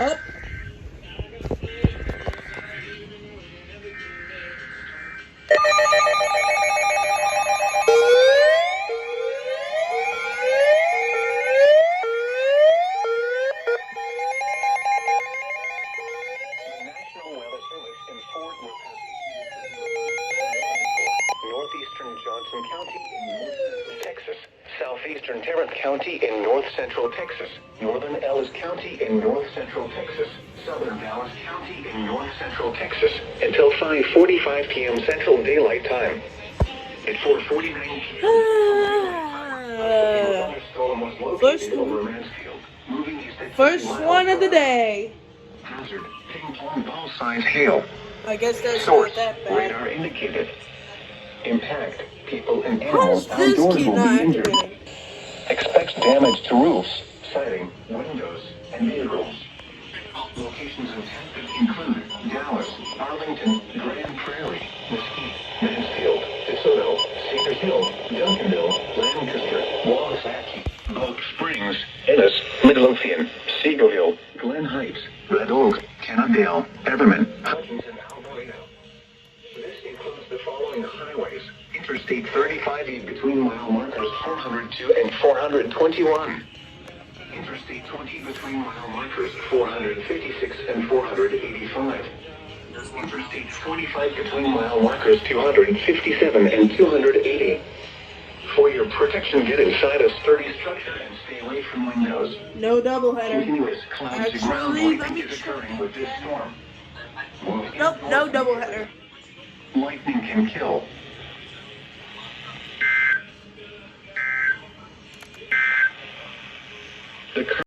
Up. Northeastern Johnson County in north Texas, southeastern Tarrant County in north central Texas, northern Ellis County in north central Texas, southern Dallas County in north central Texas, until 5:45 p.m. Central Daylight Time. At 4:49 p.m. Thunderstorm was located over Mansfield, moving east at 50 First miles one of the per hour. day. Hazard, ping-pong ball-sized hail. I guess that's Source, not that bad. radar indicated. Impact, people and How animals does this outdoors key will not be injured. activating? Expects damage to roofs, siding, windows, and vehicles. Locations intended include Dallas, Arlington, Grand Prairie, Mesquite, Mansfield, DeSoto, Cedar Hill, Duncanville, Lancaster, Wasatch, Gulf Springs, Ennis, Midlothian, Seagull Hill, Glen Heights, Red Oak, Cannondale, Everman, Hutchins, and Alvarado. This includes the following highways: Interstate 35 between mile markers 402 and 421. Interstate 20 between mile markers 456 and 485. Interstate 45 between mile markers 257 and 280. For your protection, get inside a sturdy structure and stay away from windows. No doubleheader. Continuous clouds and ground Actually, let lightning me is check. occurring with this storm. Nope, no doubleheader. Lightning can kill. The